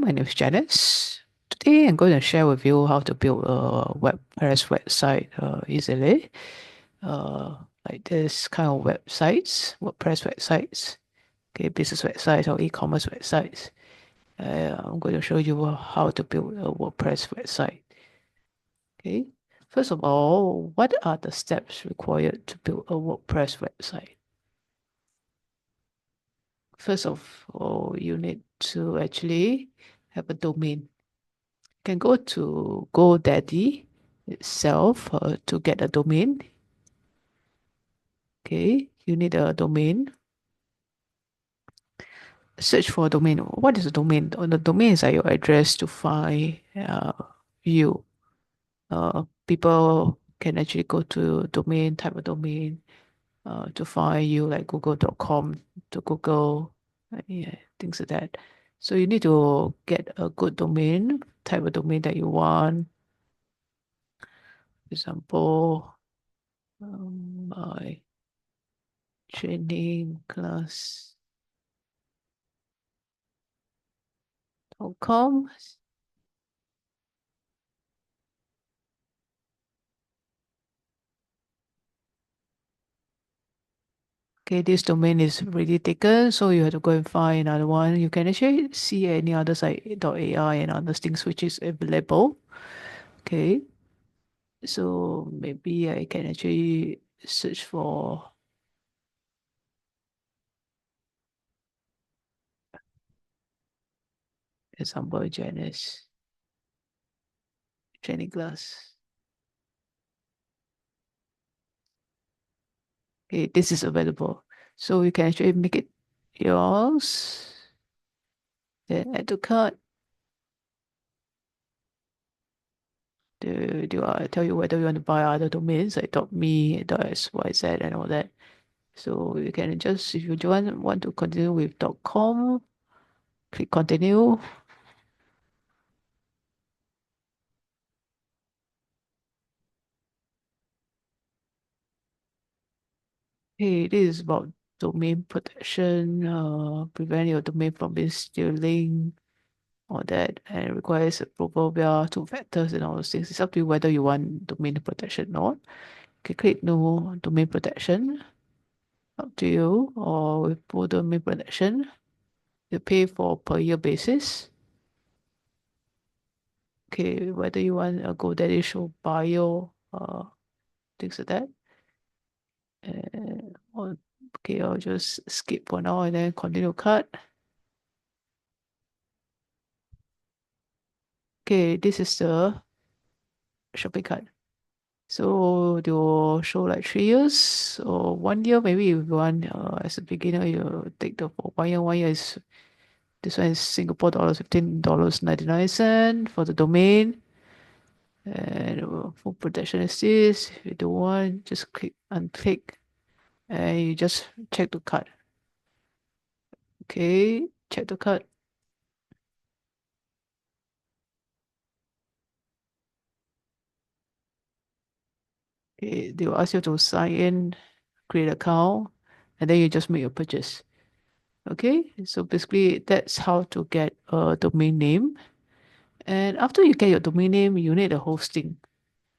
My name is Janice. Today I'm going to share with you how to build a WordPress website easily. Uh, like this kind of websites, WordPress websites, okay, business websites or e-commerce websites. I'm going to show you how to build a WordPress website. Okay, first of all, what are the steps required to build a WordPress website? First of all, you need to actually have a domain. Can go to GoDaddy itself to get a domain. Okay, you need a domain. Search for a domain. What is a domain? The domain is like your address to find you. People can actually go to domain, type of domain to find you, like google.com to Google, yeah, things like that. So you need to get a good domain, type of domain that you want. For example, my training class.com. Okay, this domain is already taken, so you have to go and find another one. You can actually see any other site .ai and other things which is available. Okay, so maybe I can actually search for example Janice training class. Okay, this is available. So you can actually make it yours. Then add to cart. Do I tell you whether you want to buy other domains like .me, .xyz and all that. So you can just, if you don't want to continue with .com, click continue. Hey, this is about domain protection, prevent your domain from being stealing, all that, and requires approval via two factors and all those things. It's up to you whether you want domain protection or not. You can click no domain protection, up to you, or with full domain protection, you pay for per year basis. Okay, whether you want a GoDaddy show bio, things like that. Okay, I'll just skip for now and then continue cart. Okay, this is the shopping cart. So they will show like 3 years or 1 year. Maybe if you want, as a beginner, you take the for 1 year. 1 year is this one is Singapore dollars, $15.99 for the domain. And full protection is this. If you don't want, just click unclick and you just check the card. Okay, check the card. Okay, they will ask you to sign in, create account, and then you just make your purchase. Okay, so basically that's how to get a domain name. And after you get your domain name, you need a hosting.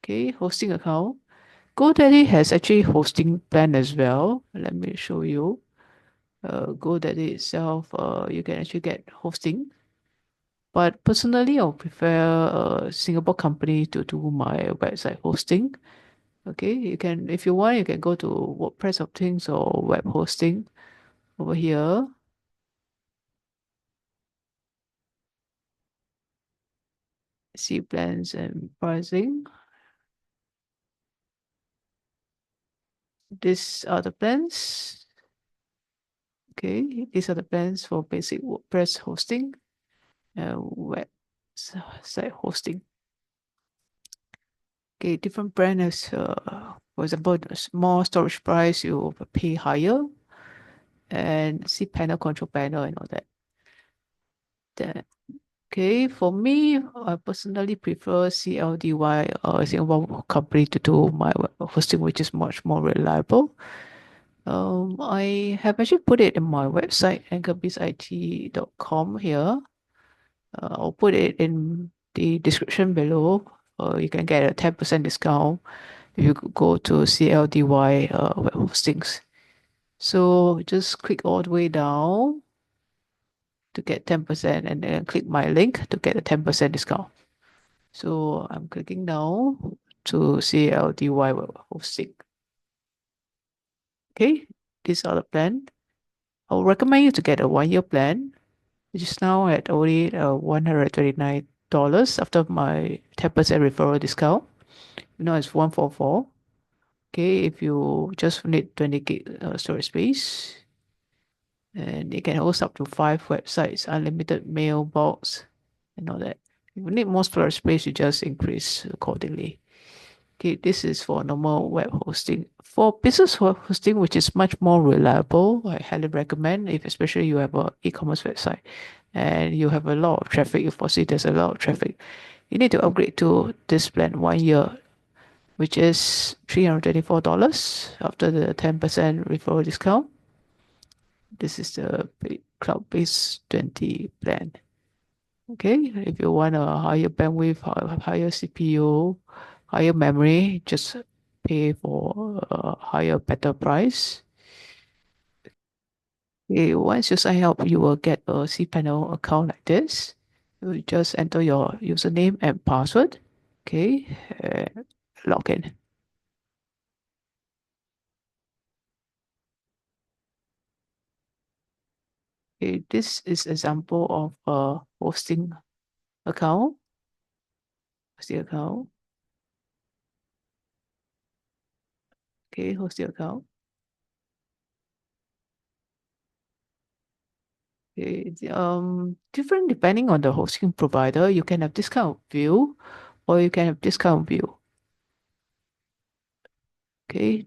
Okay, hosting account. GoDaddy has actually hosting plan as well. Let me show you. GoDaddy itself, you can actually get hosting. But personally, I'll prefer a Singapore company to do my website hosting. Okay, you can, if you want, you can go to WordPress of things or web hosting over here. See plans and pricing. These are the plans. Okay, these are the plans for basic WordPress hosting and website hosting. Okay, different brand has, for example, the small storage price you will pay higher, and cPanel control panel and all that. Then, okay, for me, I personally prefer CLDY, Singapore company, to do my web hosting, which is much more reliable. I have actually put it in my website, anchorbizit.com here. I'll put it in the description below. You can get a 10% discount if you go to CLDY web hostings. So just click all the way down to get 10% and then click my link to get a 10% discount. So I'm clicking down to CLDY web hosting. Okay, these are the plan. I'll recommend you to get a 1 year plan, which is now at only $129 after my 10% referral discount. It's 144. Okay, if you just need 20 gig storage space, and it can host up to 5 websites, unlimited mailbox, and all that. If you need more storage space, you just increase accordingly. Okay, this is for normal web hosting. For business web hosting, which is much more reliable, I highly recommend, if especially you have a e-commerce website and you have a lot of traffic, you foresee there's a lot of traffic, you need to upgrade to this plan 1 year, which is $324 after the 10% referral discount. This is the cloud-based 20 plan. Okay, if you want a higher bandwidth, higher CPU, higher memory, just pay for a higher, better price. Okay, once you sign up, you will get a cPanel account like this. You just enter your username and password. Okay, log in. Okay, this is example of a hosting account. Hosting account. Okay, hosting account. It's different depending on the hosting provider. You can have this kind of view, or you can have this kind of view. Okay,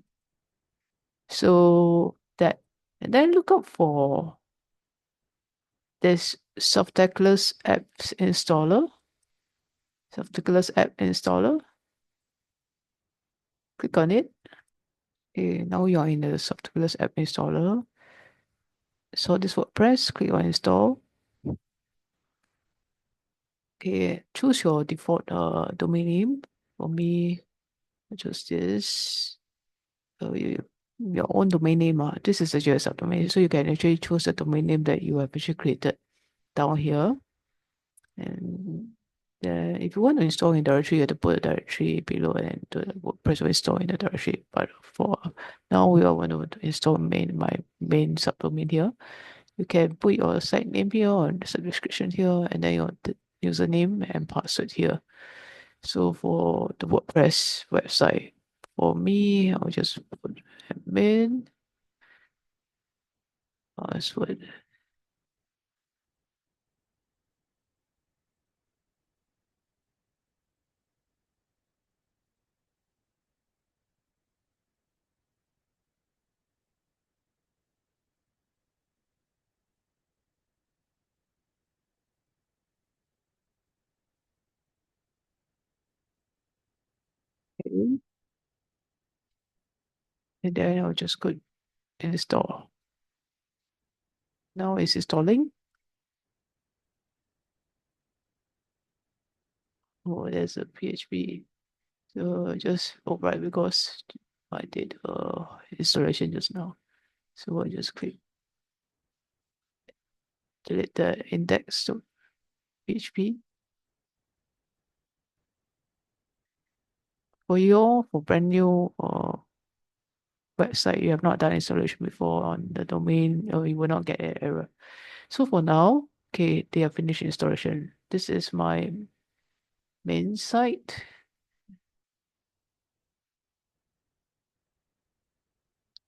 so that, and then look up for this Softaculous apps installer. Softaculous app installer. Click on it. Okay, now you are in the Softaculous app installer. So this WordPress, click on install. Okay, choose your default domain name. For me, I choose this. So your own domain name. This is the JS subdomain. So you can actually choose the domain name that you have actually created down here. And then if you want to install in directory, you have to put a directory below and the WordPress will install in the directory. But for now, we are want to install my main subdomain here. You can put your site name here or the subscription here, and then your username and password here. So for the WordPress website, for me, I'll just put admin password. Okay. And then I'll just go install. Now it's installing. Oh, there's a PHP. So just override because I did installation just now. So I just click delete the index to PHP. For brand new website you have not done installation before on the domain, you will not get an error. So for now, okay, they have finished installation. This is my main site.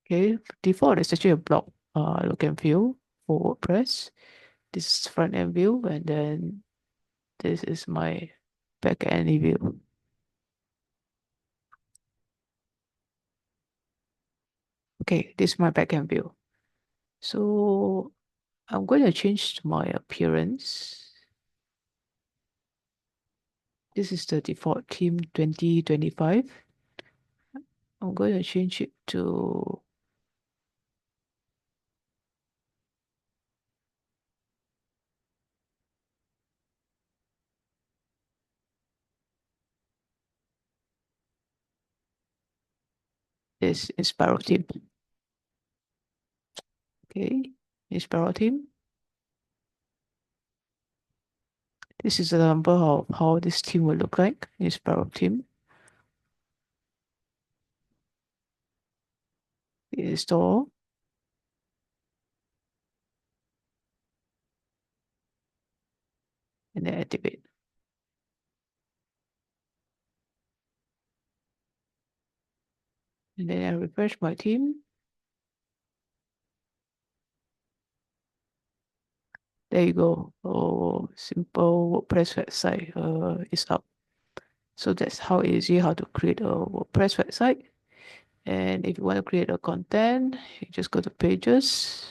Okay, default is actually a blog look and feel for WordPress. This is front end view, and then this is my back end view. Okay, this is my back end view. So I'm going to change my appearance. This is the default theme 2025. I'm going to change it to is Inspiro theme. Okay, Inspiro theme. This is an example of how this theme will look like. Inspiro theme. Install. And then activate. And then I refresh my theme. There you go. Oh, simple WordPress website is up. So that's how easy how to create a WordPress website. And if you want to create a content, you just go to pages,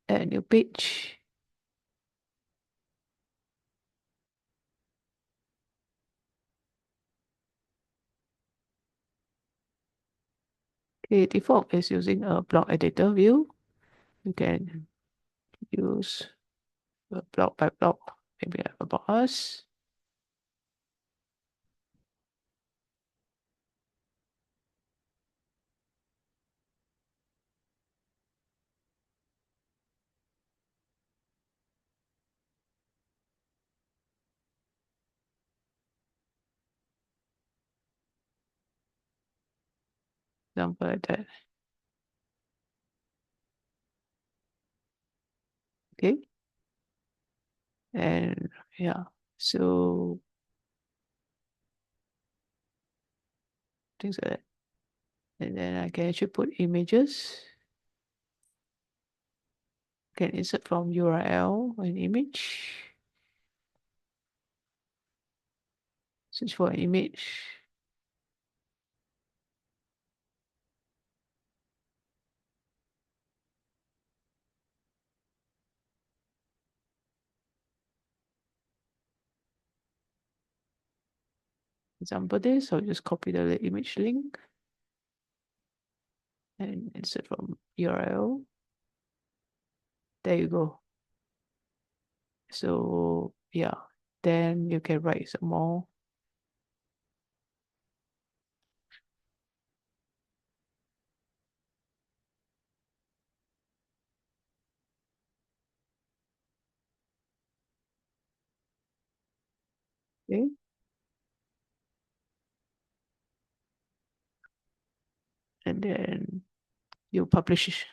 add a new page. Okay, default is using a blog editor view. You can use blog by blog, maybe about us. Example like that. Okay. And yeah, so things like that. And then I can actually put images. Can insert from URL an image. Search for an image. Example this, so just copy the image link and insert from URL. There you go. So yeah, then you can write some more. Okay. And then you publish.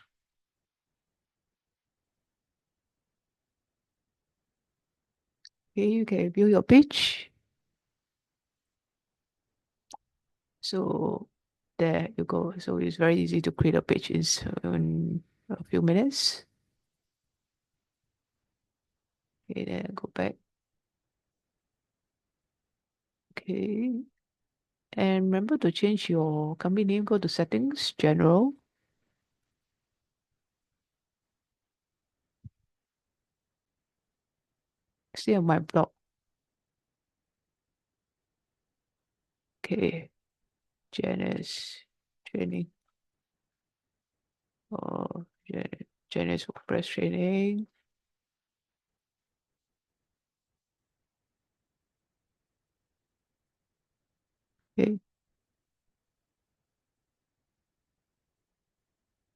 Okay, you can view your page. So there you go. So it's very easy to create a page in a few minutes. Okay, then go back. Okay. And remember to change your company name, go to settings, general. Stay on my blog. Okay. Janice training. Or Janice WordPress training. Okay.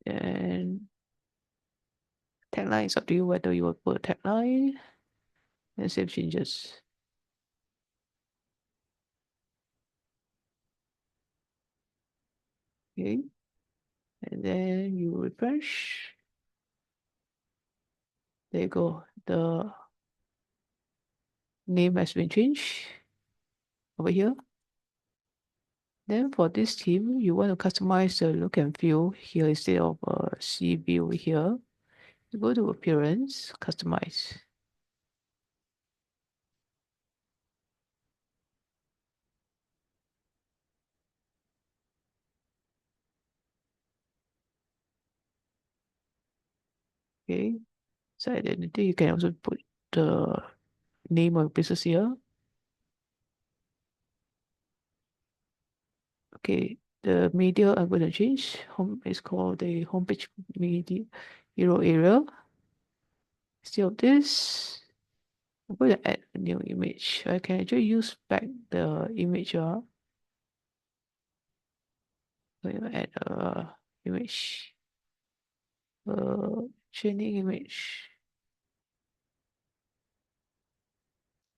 And tagline is up to you whether you will put a tagline and save changes. Okay. And then you refresh. There you go. The name has been changed over here. Then for this theme, you want to customize the look and feel here instead of see view here. You go to appearance, customize. Okay. So identity, you can also put the name of business here. Okay, the media I'm going to change. Home is called the homepage media hero area. Still this. I'm going to add a new image. I can actually use back the image. Going to add a image, training image.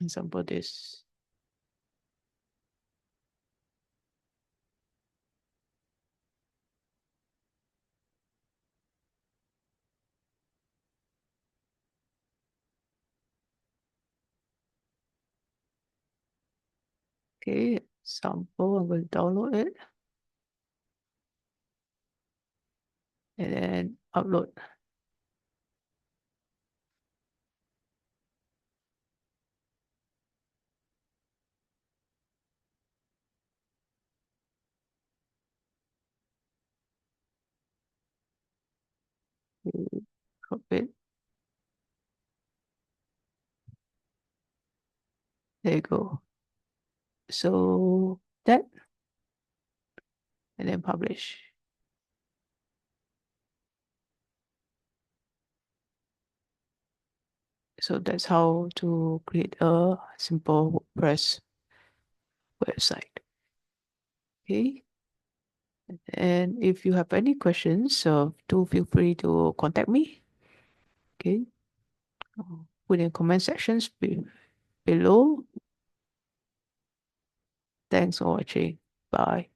Example this. Okay, sample. I'm going to download it and then upload. Copy it. There you go. So that, and then publish. So that's how to create a simple WordPress website. Okay. And if you have any questions, do feel free to contact me. Okay. Put in comment sections below. Thanks for watching. Bye.